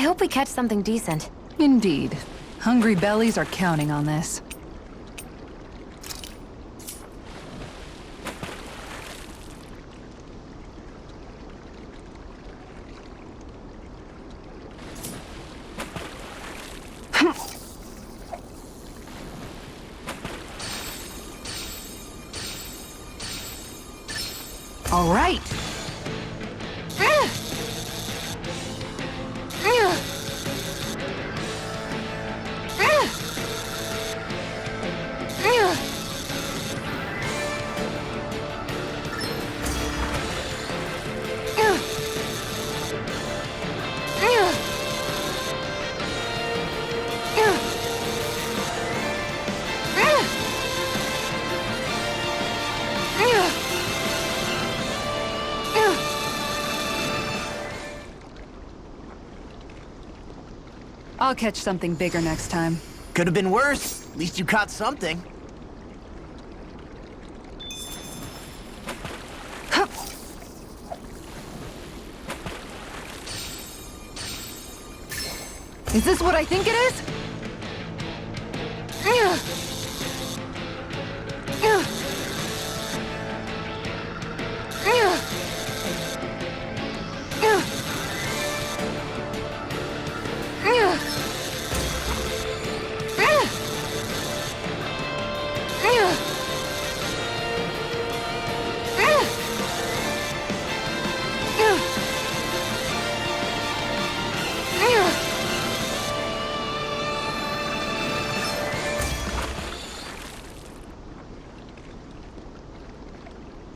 hope we catch something decent. Indeed. Hungry bellies are counting on this. All right. I'll catch something bigger next time. Could have been worse. At least you caught something. Is this what I think it is?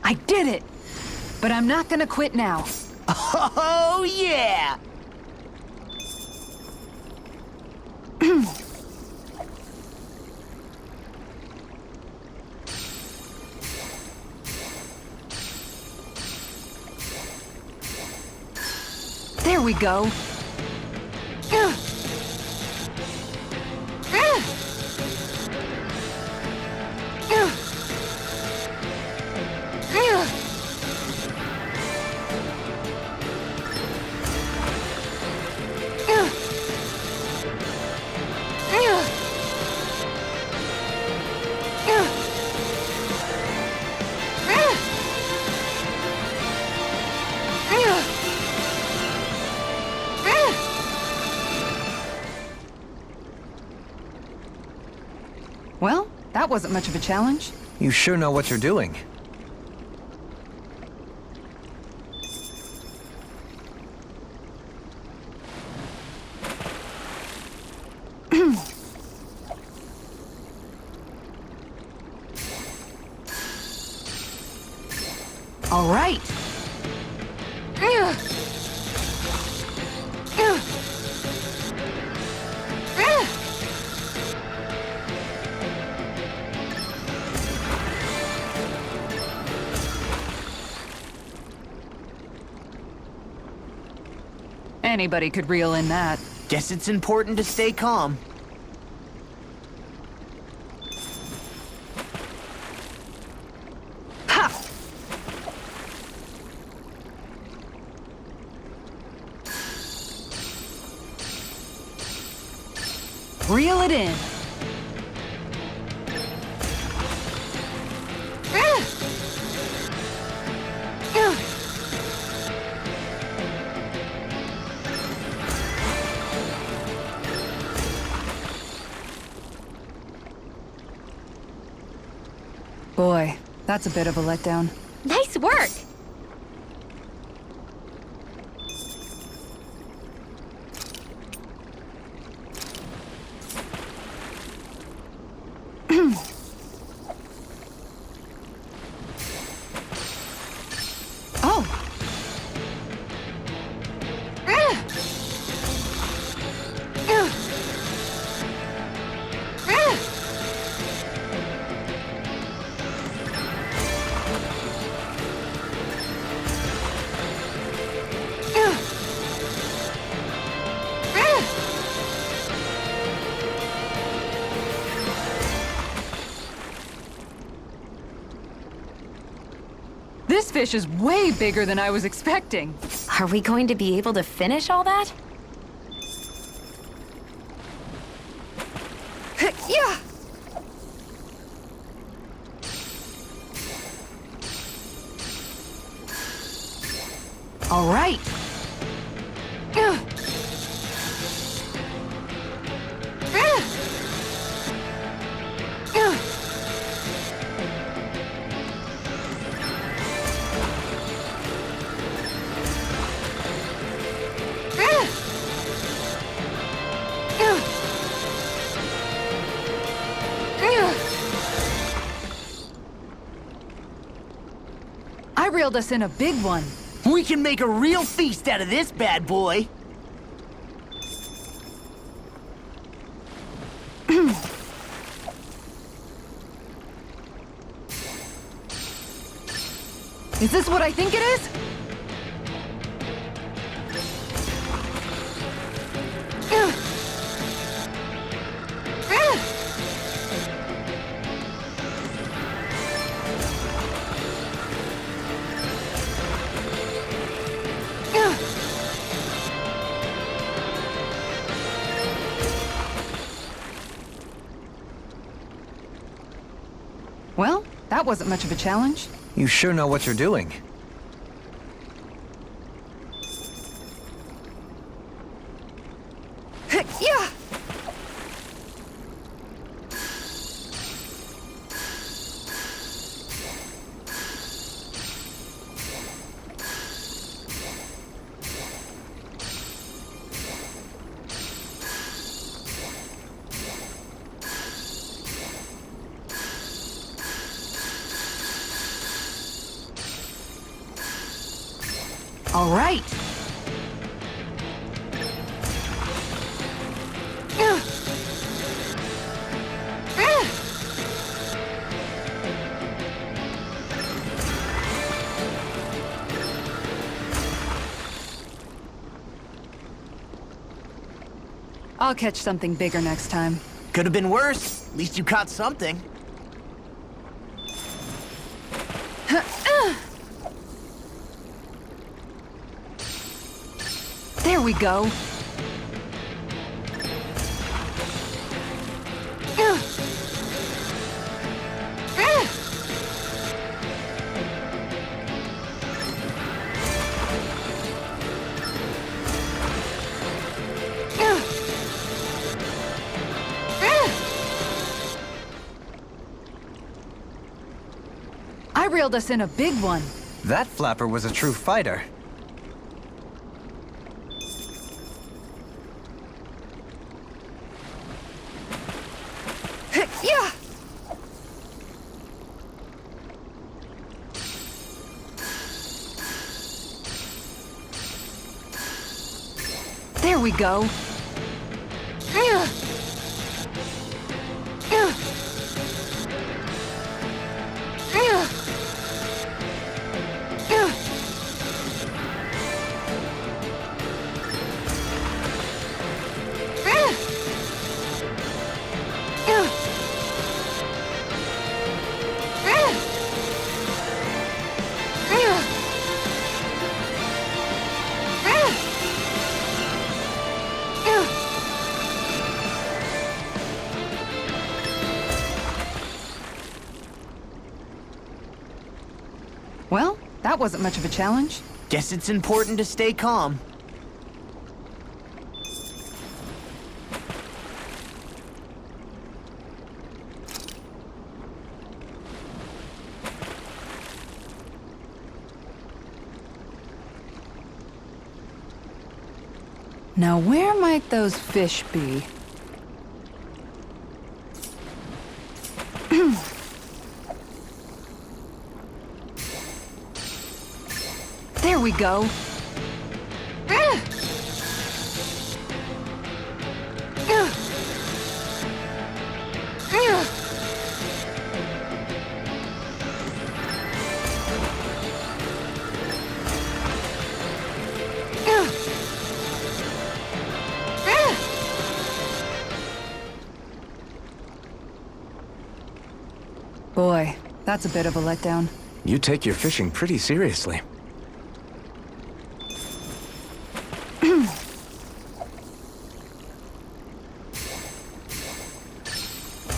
I did it! But I'm not gonna quit now. Oh, yeah! There we go. Well, that wasn't much of a challenge. You sure know what you're doing. All right. Anybody could reel in that. Guess it's important to stay calm. Ha! Reel it in. Boy, that's a bit of a letdown. Nice work! Oh! This fish is way bigger than I was expecting. Are we going to be able to finish all that? All right. I reeled us in a big one. We can make a real feast out of this bad boy. Is this what I think it is? Well, that wasn't much of a challenge. You sure know what you're doing. Yeah! All right. I'll catch something bigger next time. Could have been worse. At least you caught something. There we go. I reeled us in a big one. That flapper was a true fighter. Yeah! There we go. Well, that wasn't much of a challenge. Guess it's important to stay calm. Now where might those fish be? There we go. Boy, that's a bit of a letdown. You take your fishing pretty seriously.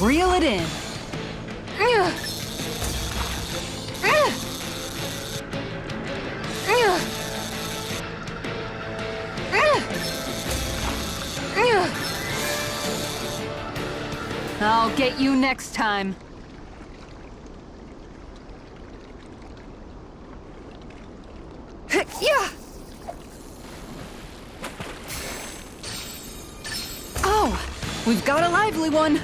Reel it in. get you next time. Yeah. Oh, we've got a lively one.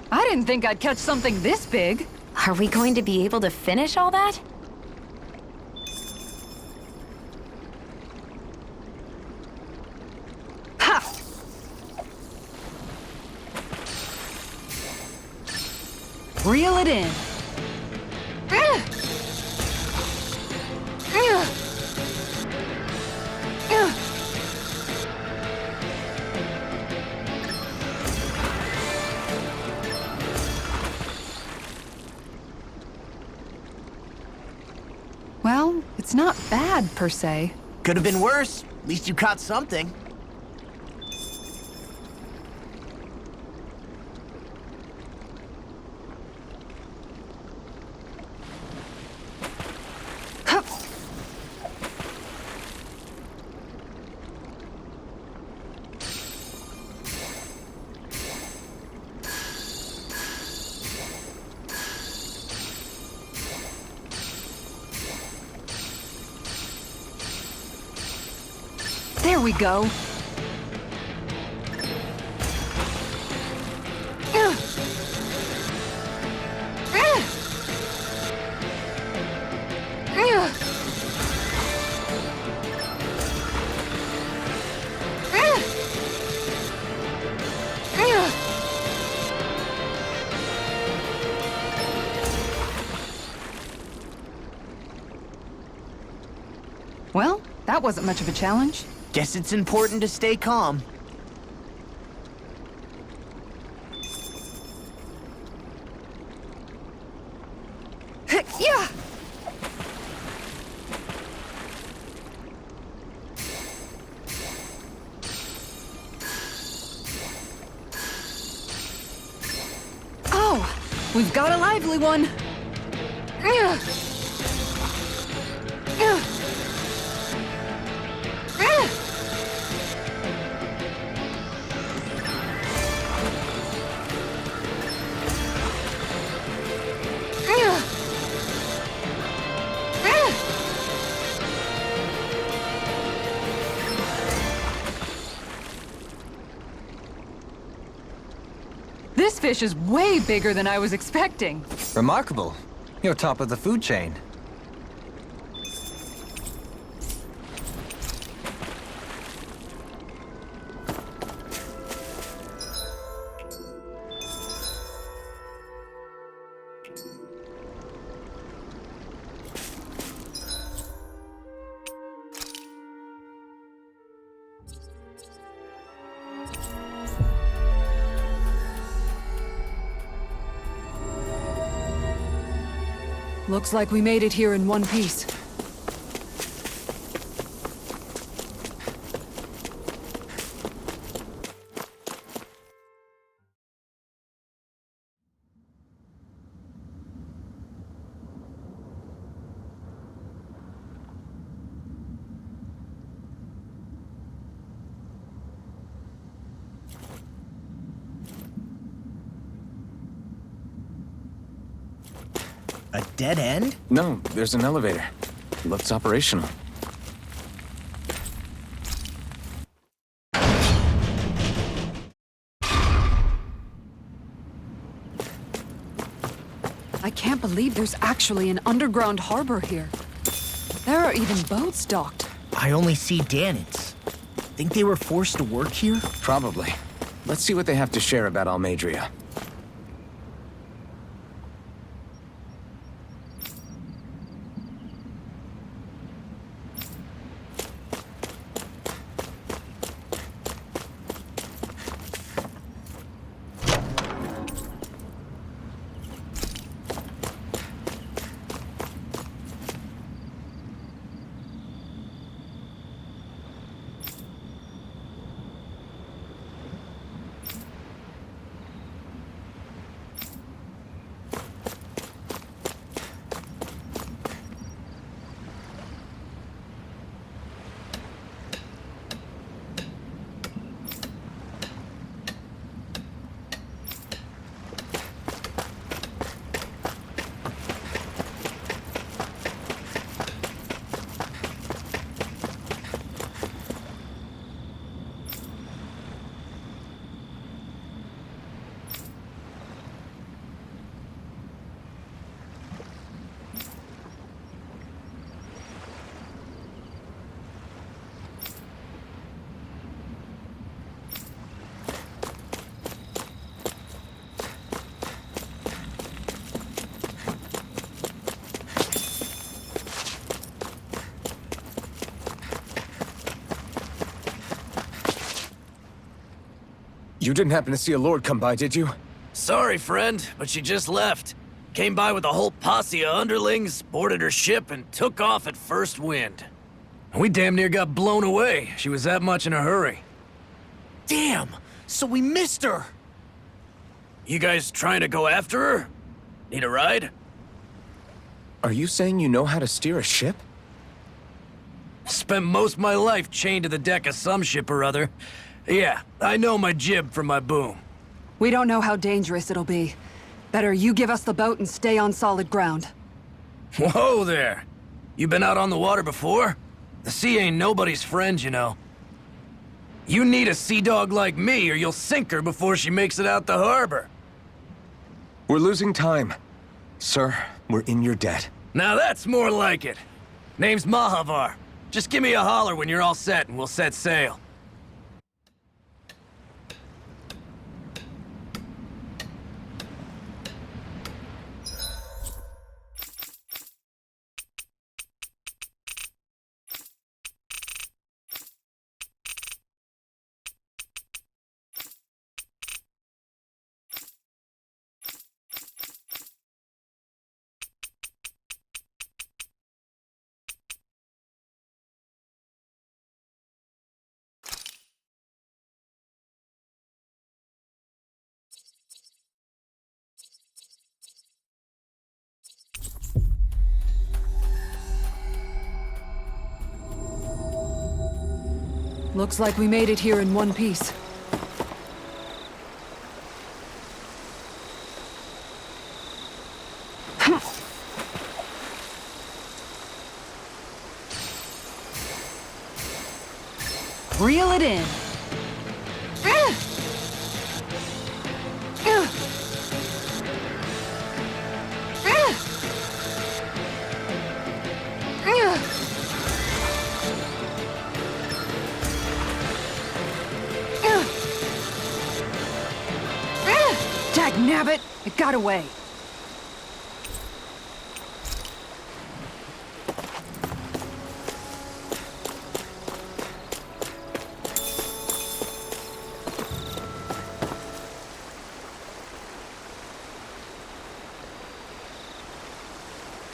I didn't think I'd catch something this big. Are we going to be able to finish all that? Ha! Reel it in. Well, it's not bad, per se. Could have been worse. At least you caught something. Hup. There we go. Well, that wasn't much of a challenge. Guess it's important to stay calm. Yeah! Oh, we've got a lively one. This fish is way bigger than I was expecting. Remarkable. You're top of the food chain. Looks like we made it here in one piece. A dead end? No, there's an elevator. Looks operational. I can't believe there's actually an underground harbor here. There are even boats docked. I only see Danits. Think they were forced to work here? Probably. Let's see what they have to share about Almeidrea. You didn't happen to see a lord come by, did you? Sorry, friend, but she just left. Came by with a whole posse of underlings, boarded her ship, and took off at first wind. We damn near got blown away. She was that much in a hurry. Damn! So we missed her! You guys trying to go after her? Need a ride? Are you saying you know how to steer a ship? Spent most of my life chained to the deck of some ship or other. Yeah, I know my jib from my boom. We don't know how dangerous it'll be. Better you give us the boat and stay on solid ground. Whoa there! You been out on the water before? The sea ain't nobody's friend, you know. You need a sea dog like me, or you'll sink her before she makes it out the harbor. We're losing time. Sir, we're in your debt. Now that's more like it. Name's Mahavar. Just give me a holler when you're all set and we'll set sail. Looks like we made it here in one piece. Reel it in. Dagnabbit! It got away.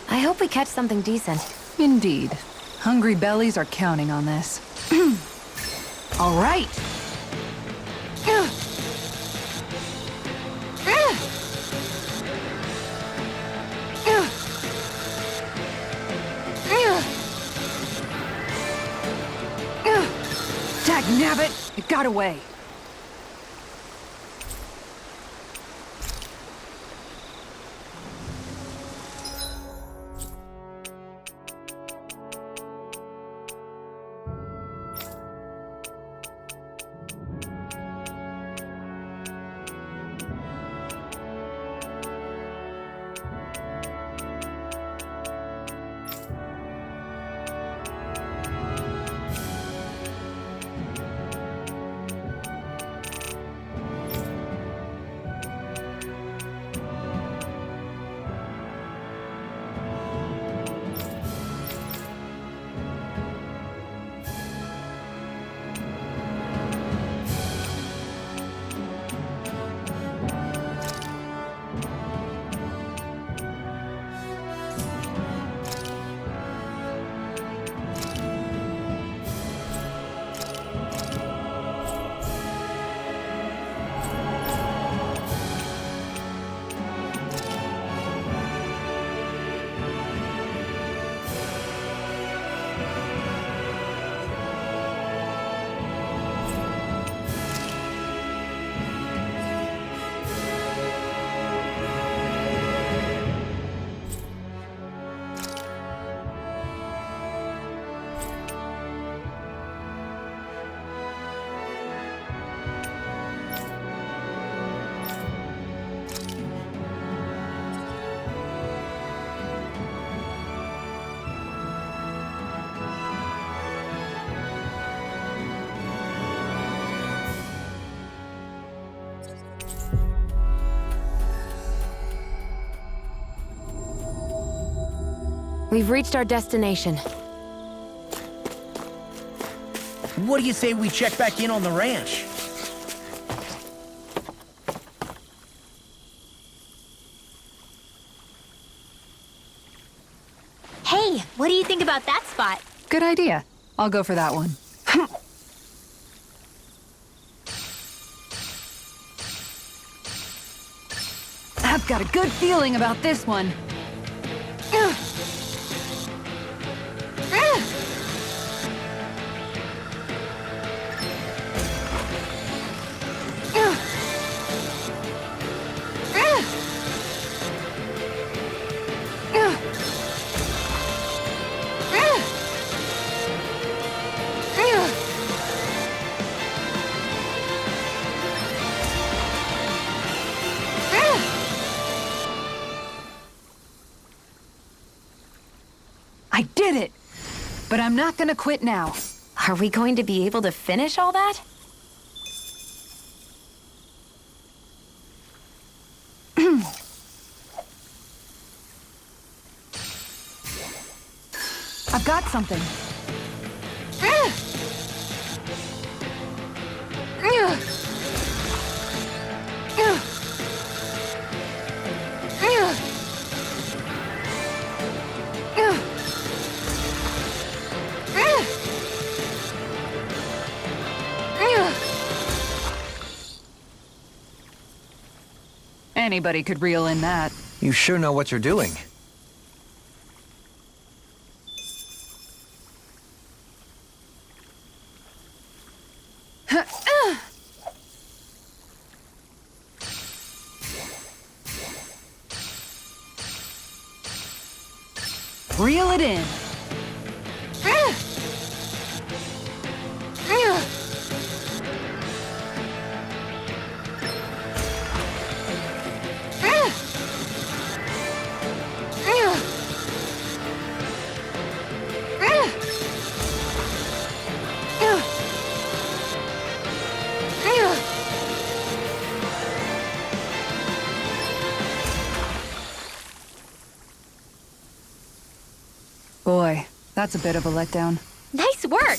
I hope we catch something decent. Indeed. Hungry bellies are counting on this. All right. Dagnabbit! It got away. We've reached our destination. What do you say we check back in on the ranch? What do you think about that spot? Good idea. I'll go for that one. I've got a good feeling about this one. I did it! But I'm not gonna quit now. Are we going to be able to finish all that? I've got something. Anybody could reel in that. You sure know what you're doing. Reel it in. Boy, that's a bit of a letdown. Nice work!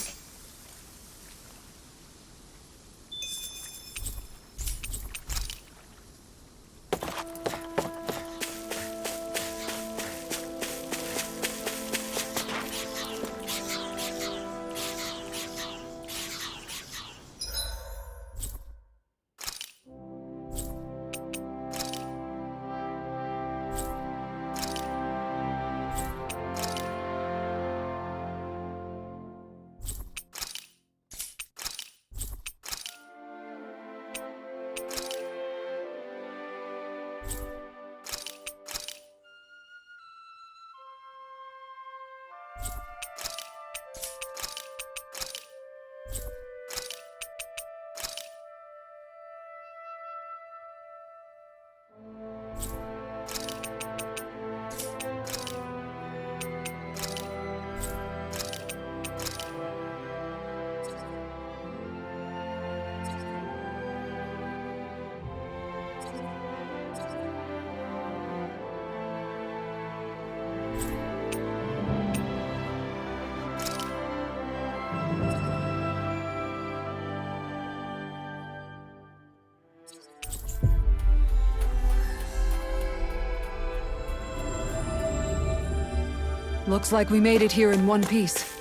Looks like we made it here in one piece.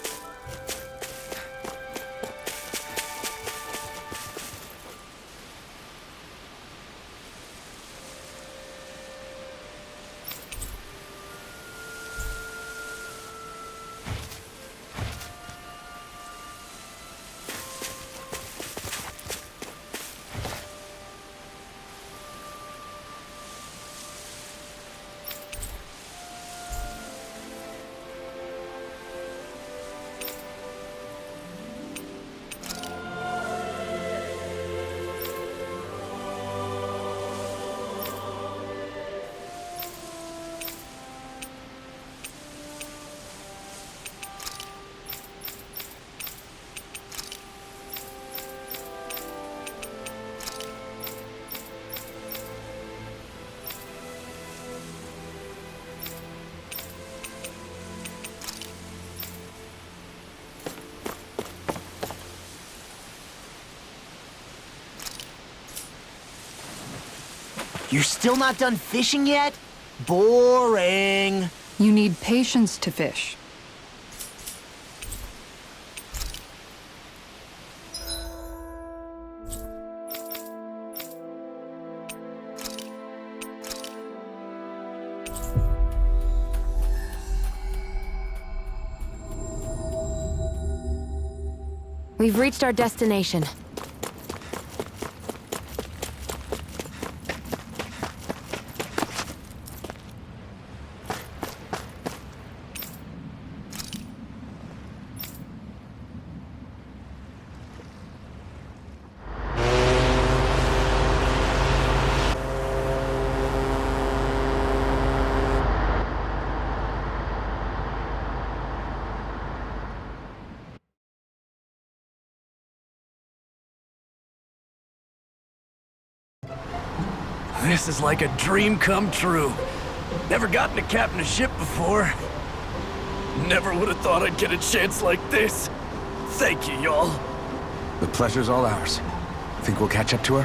You're still not done fishing yet? Boring. You need patience to fish. We've reached our destination. This is like a dream come true. Never gotten to captain a ship before. Never would have thought I'd get a chance like this. Thank you, y'all. The pleasure's all ours. Think we'll catch up to her?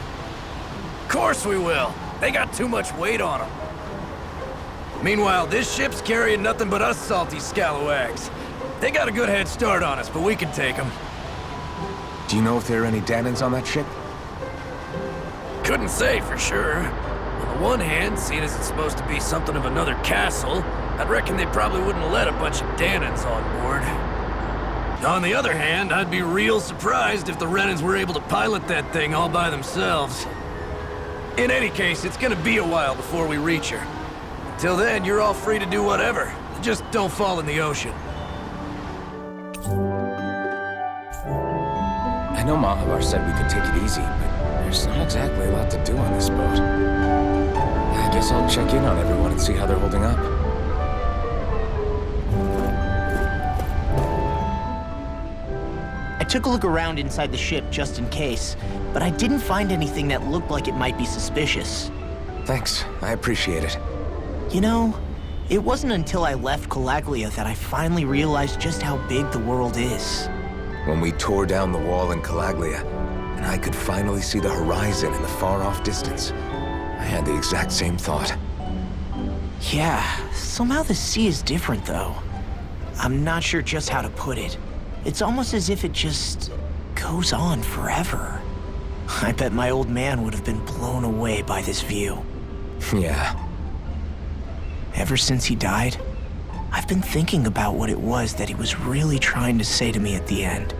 Of course we will. They got too much weight on them. Meanwhile, this ship's carrying nothing but us salty scalawags. They got a good head start on us, but we can take them. Do you know if there are any Danans on that ship? Couldn't say for sure. On the one hand, seeing as it's supposed to be something of another castle, I'd reckon they probably wouldn't let a bunch of Danans on board. On the other hand, I'd be real surprised if the Renans were able to pilot that thing all by themselves. In any case, it's gonna be a while before we reach her. Till then, you're all free to do whatever. Just don't fall in the ocean. I know Mahavar said we could take it easy, but there's not exactly a lot to do on this boat. I guess I'll check in on everyone and see how they're holding up. I took a look around inside the ship just in case, but I didn't find anything that looked like it might be suspicious. Thanks, I appreciate it. You know, it wasn't until I left Calaglia that I finally realized just how big the world is. When we tore down the wall in Calaglia, and I could finally see the horizon in the far-off distance, I had the exact same thought. Yeah, somehow the sea is different though. I'm not sure just how to put it. It's almost as if it just goes on forever. I bet my old man would have been blown away by this view. Yeah. Ever since he died, I've been thinking about what it was that he was really trying to say to me at the end.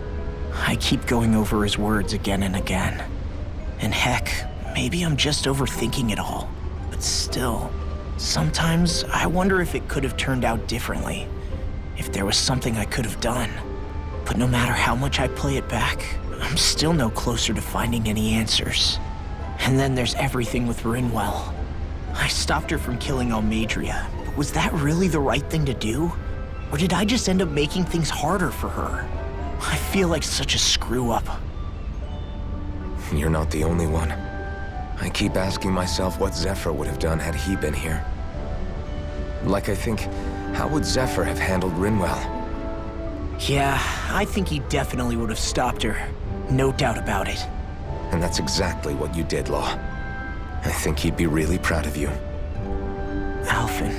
I keep going over his words again and again. And heck, maybe I'm just overthinking it all. But still, sometimes I wonder if it could have turned out differently. If there was something I could have done. But no matter how much I play it back, I'm still no closer to finding any answers. And then there's everything with Rinwell. I stopped her from killing Almadria, but was that really the right thing to do? Or did I just end up making things harder for her? I feel like such a screw-up. You're not the only one. I keep asking myself what Zephyr would have done had he been here. Like I think, how would Zephyr have handled Rinwell? Yeah, I think he definitely would have stopped her. No doubt about it. And that's exactly what you did, Law. I think he'd be really proud of you. Alphen.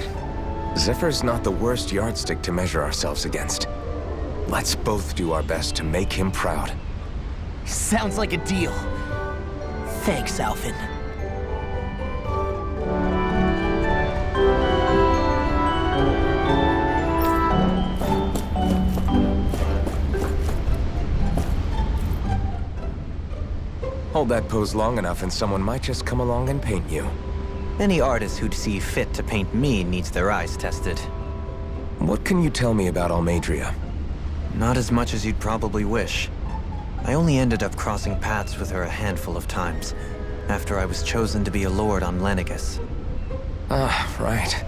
Zephyr's not the worst yardstick to measure ourselves against. Let's both do our best to make him proud. Sounds like a deal. Thanks, Alphen. Hold that pose long enough and someone might just come along and paint you. Any artist who'd see fit to paint me needs their eyes tested. What can you tell me about Almadria? Not as much as you'd probably wish. I only ended up crossing paths with her a handful of times, after I was chosen to be a lord on Lenegis. Ah, right.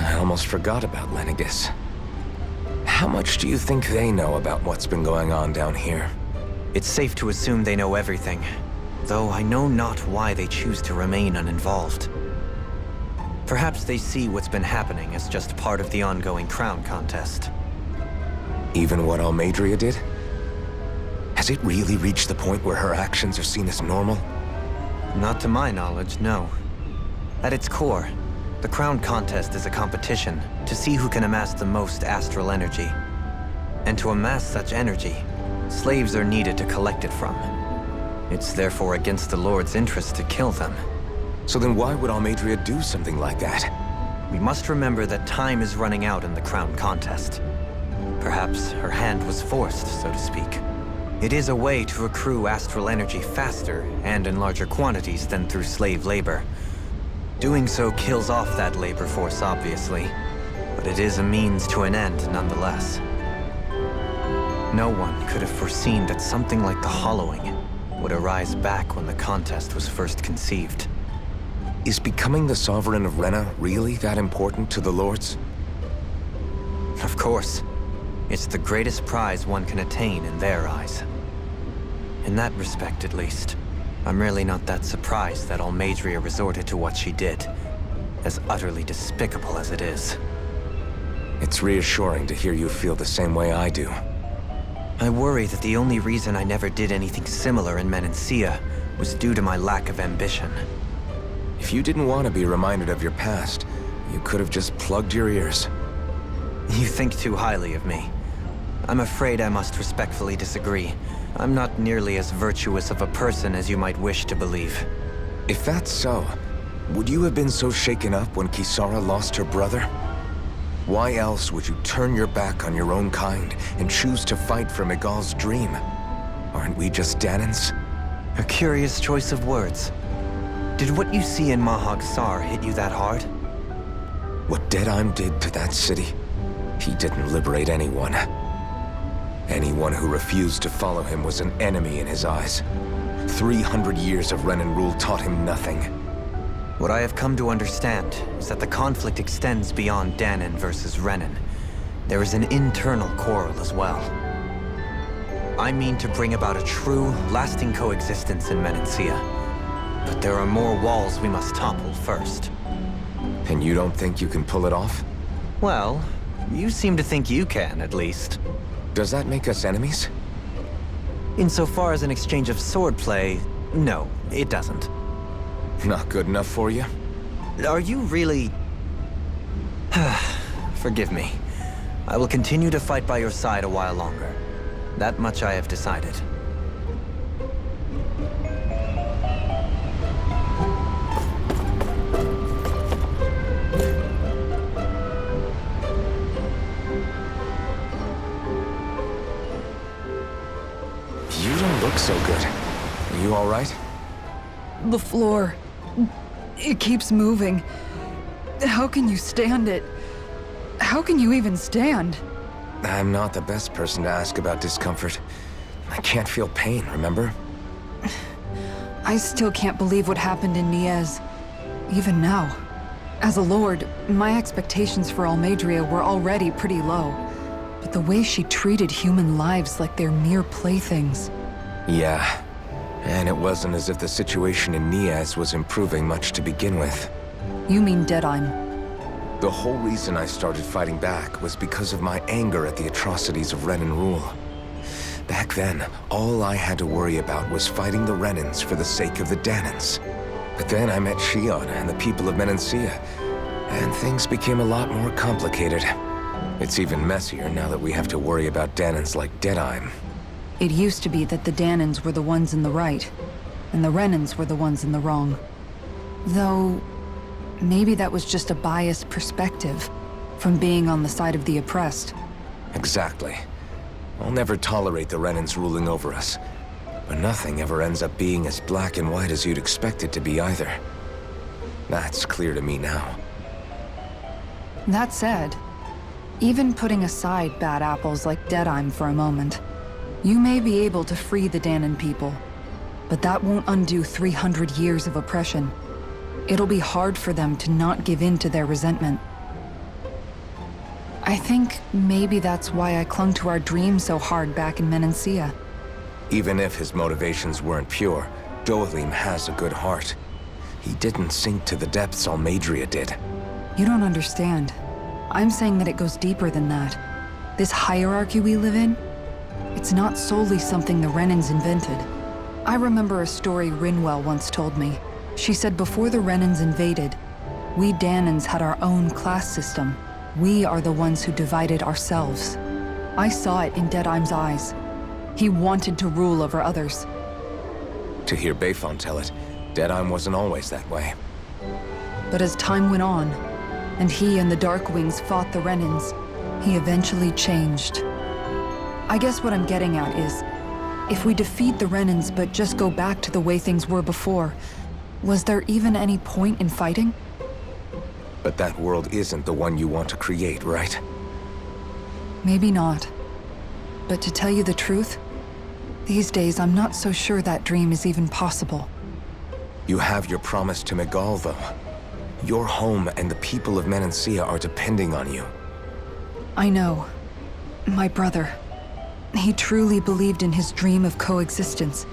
I almost forgot about Lenegis. How much do you think they know about what's been going on down here? It's safe to assume they know everything, though I know not why they choose to remain uninvolved. Perhaps they see what's been happening as just part of the ongoing crown contest. Even what Almadria did? Has it really reached the point where her actions are seen as normal? Not to my knowledge, no. At its core, the crown contest is a competition to see who can amass the most astral energy. And to amass such energy, slaves are needed to collect it from. It's therefore against the Lord's interest to kill them. So then why would Almadria do something like that? We must remember that time is running out in the crown contest. Perhaps her hand was forced, so to speak. It is a way to accrue astral energy faster and in larger quantities than through slave labor. Doing so kills off that labor force, obviously, but it is a means to an end nonetheless. No one could have foreseen that something like the Hollowing would arise back when the contest was first conceived. Is becoming the Sovereign of Rena really that important to the Lords? Of course. It's the greatest prize one can attain in their eyes. In that respect, at least, I'm really not that surprised that Almeidrea resorted to what she did, as utterly despicable as it is. It's reassuring to hear you feel the same way I do. I worry that the only reason I never did anything similar in Menancia was due to my lack of ambition. If you didn't want to be reminded of your past, you could have just plugged your ears. You think too highly of me. I'm afraid I must respectfully disagree. I'm not nearly as virtuous of a person as you might wish to believe. If that's so, would you have been so shaken up when Kisara lost her brother? Why else would you turn your back on your own kind and choose to fight for Miguel's dream? Aren't we just Danans? A curious choice of words. Did what you see in Mahag Sar hit you that hard? What Deadheim did to that city, he didn't liberate anyone. Anyone who refused to follow him was an enemy in his eyes. 300 years of Renan rule taught him nothing. What I have come to understand is that the conflict extends beyond Danan versus Renan. There is an internal quarrel as well. I mean to bring about a true, lasting coexistence in Menancia. But there are more walls we must topple first. And you don't think you can pull it off? Well, you seem to think you can, at least. Does that make us enemies? Insofar as an exchange of swordplay, no, it doesn't. Not good enough for you? Are you really... Forgive me. I will continue to fight by your side a while longer. That much I have decided. You don't look so good. Are you all right? The floor. It keeps moving. How can you stand it? How can you even stand? I'm not the best person to ask about discomfort. I can't feel pain, remember? I still can't believe what happened in Niez. Even now. As a lord, my expectations for Almeidrea were already pretty low. But the way she treated human lives like they're mere playthings. Yeah. And it wasn't as if the situation in Niaz was improving much to begin with. You mean Deadheim? The whole reason I started fighting back was because of my anger at the atrocities of Renan rule. Back then, all I had to worry about was fighting the Renans for the sake of the Danans. But then I met Shion and the people of Menancia, and things became a lot more complicated. It's even messier now that we have to worry about Danans like Deadheim. It used to be that the Danans were the ones in the right, and the Renans were the ones in the wrong. Though, maybe that was just a biased perspective from being on the side of the oppressed. Exactly. I'll never tolerate the Renans ruling over us. But nothing ever ends up being as black and white as you'd expect it to be either. That's clear to me now. That said, even putting aside bad apples like Deadheim for a moment, you may be able to free the Danan people, but that won't undo 300 years of oppression. It'll be hard for them to not give in to their resentment. I think maybe that's why I clung to our dream so hard back in Menancia. Even if his motivations weren't pure, Dohalim has a good heart. He didn't sink to the depths Almeidrea did. You don't understand. I'm saying that it goes deeper than that. This hierarchy we live in, it's not solely something the Renans invented. I remember a story Rinwell once told me. She said before the Renans invaded, we Danans had our own class system. We are the ones who divided ourselves. I saw it in Deadheim's eyes. He wanted to rule over others. To hear Bayfon tell it, Deadheim wasn't always that way. But as time went on, and he and the Darkwings fought the Renans, he eventually changed. I guess what I'm getting at is, If we defeat the Renans but just go back to the way things were before, was there even any point in fighting? But that world isn't the one you want to create, right? Maybe not. But to tell you the truth, these days I'm not so sure that dream is even possible. You have your promise to Megal, though. Your home and the people of Menancia are depending on you. I know. My brother. He truly believed in his dream of coexistence.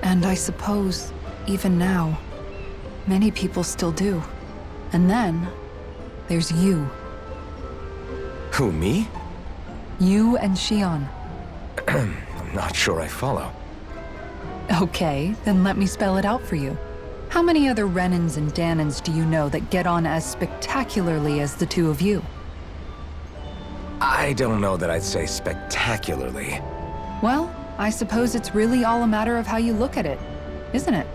And I suppose, even now, many people still do. And then, there's you. Who, me? You and Xion. I'm not sure I follow. Okay, then let me spell it out for you. How many other Renans and Danans do you know that get on as spectacularly as the two of you? I don't know that I'd say spectacularly. Well, I suppose it's really all a matter of how you look at it, isn't it?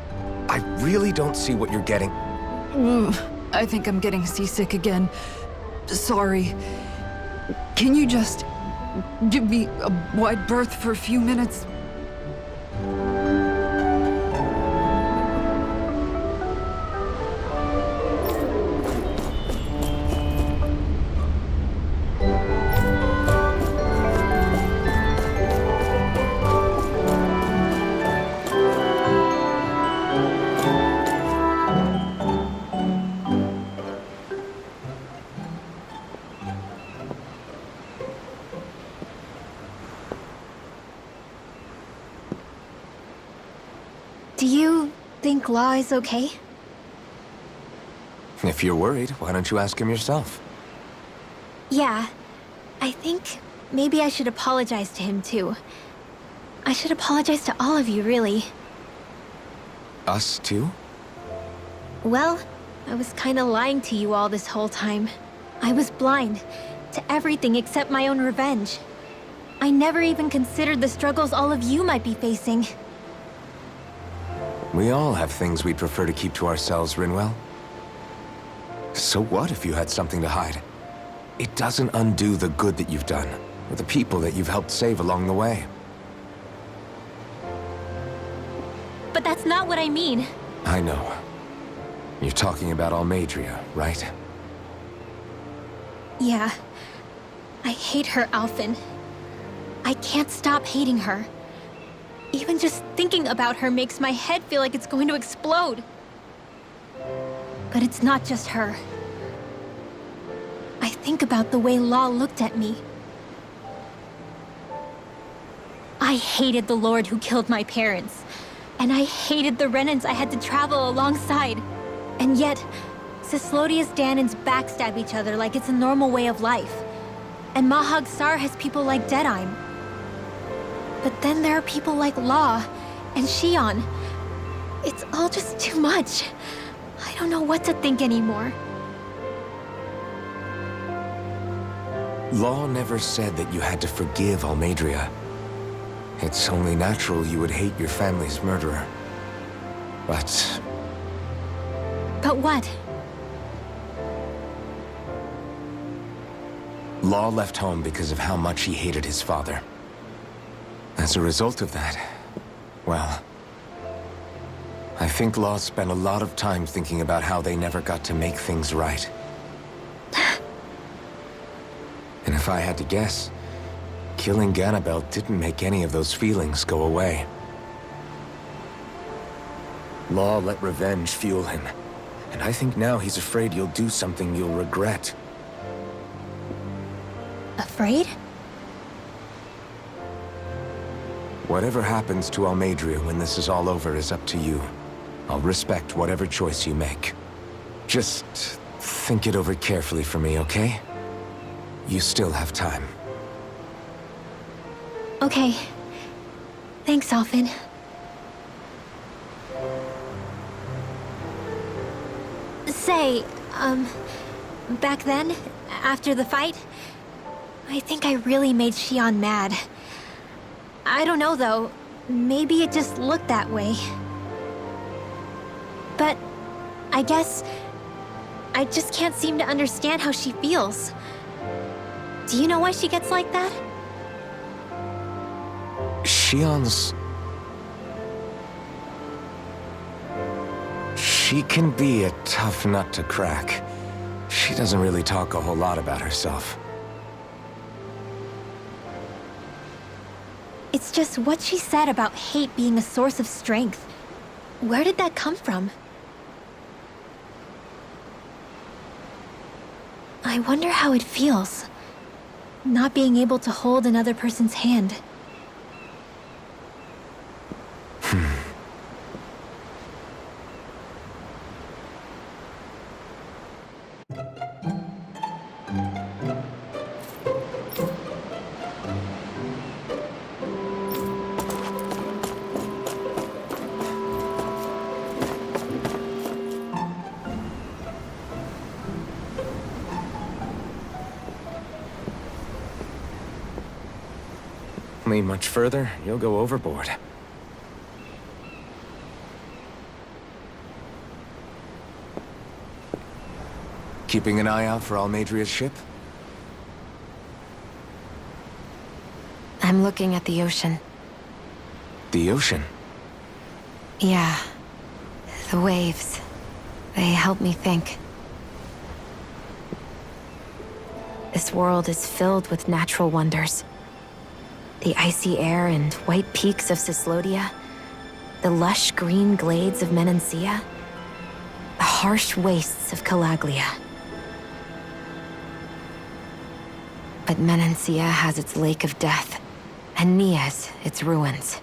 I really don't see what you're getting. I think I'm getting seasick again. Sorry. Can you just give me a wide berth for a few minutes? Do you think Law is okay? If you're worried, why don't you ask him yourself? Yeah. I think maybe I should apologize to him too. I should apologize to all of you, really. Us too? Well, I was kinda lying to you all this whole time. I was blind to everything except my own revenge. I never even considered the struggles all of you might be facing. We all have things we'd prefer to keep to ourselves, Rinwell. So what if you had something to hide? It doesn't undo the good that you've done, or the people that you've helped save along the way. But that's not what I mean. I know. You're talking about Almeidrea, right? Yeah. I hate her, Alphen. I can't stop hating her. Even just thinking about her makes my head feel like it's going to explode. But it's not just her. I think about the way Law looked at me. I hated the Lord who killed my parents. And I hated the Renans I had to travel alongside. And yet, Cyslodia's Danans backstab each other like it's a normal way of life. And Mahag Saar has people like Deadeye. But then there are people like Law and Xion. It's all just too much. I don't know what to think anymore. Law never said that you had to forgive Almeidrea. It's only natural you would hate your family's murderer. But But what? Law left home because of how much he hated his father. As a result of that, well, I think Law spent a lot of time thinking about how they never got to make things right. And if I had to guess, killing Ganabel didn't make any of those feelings go away. Law let revenge fuel him, and I think now he's afraid you'll do something you'll regret. Afraid? Whatever happens to Almeidrea when this is all over is up to you. I'll respect whatever choice you make. Just think it over carefully for me, okay? You still have time. Okay. Thanks, Alphen. Say, back then, after the fight, I think I really made Xion mad. I don't know, though. Maybe it just looked that way. But I guess I just can't seem to understand how she feels. Do you know why she gets like that? Shion's... She can be a tough nut to crack. She doesn't really talk a whole lot about herself. It's just what she said about hate being a source of strength. Where did that come from? I wonder how it feels, not being able to hold another person's hand. Lean much further, you'll go overboard. Keeping an eye out for Almadria's ship? I'm looking at the ocean. The ocean? Yeah. The waves. They help me think. This world is filled with natural wonders. The icy air and white peaks of Cyslodia, the lush green glades of Menancia, the harsh wastes of Calaglia. But Menancia has its Lake of Death, and Nias its ruins.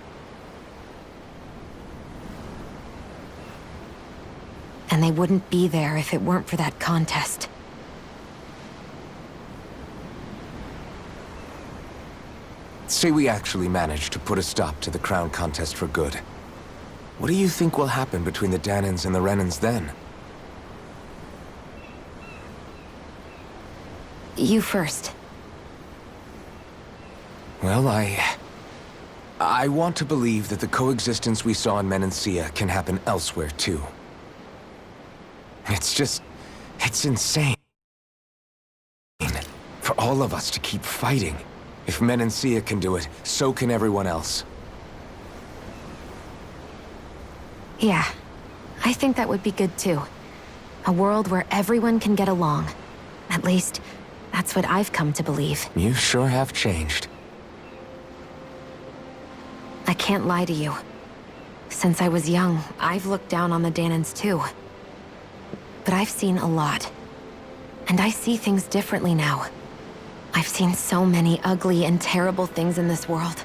And they wouldn't be there if it weren't for that contest. Say we actually manage to put a stop to the crown contest for good. What do you think will happen between the Dahnans and the Renans then? You first. Well, I want to believe that the coexistence we saw in Menancia can happen elsewhere, too. It's insane. For all of us to keep fighting. If Menancia can do it, so can everyone else. Yeah, I think that would be good too. A world where everyone can get along. At least, that's what I've come to believe. You sure have changed. I can't lie to you. Since I was young, I've looked down on the Dahnans too. But I've seen a lot. And I see things differently now. I've seen so many ugly and terrible things in this world.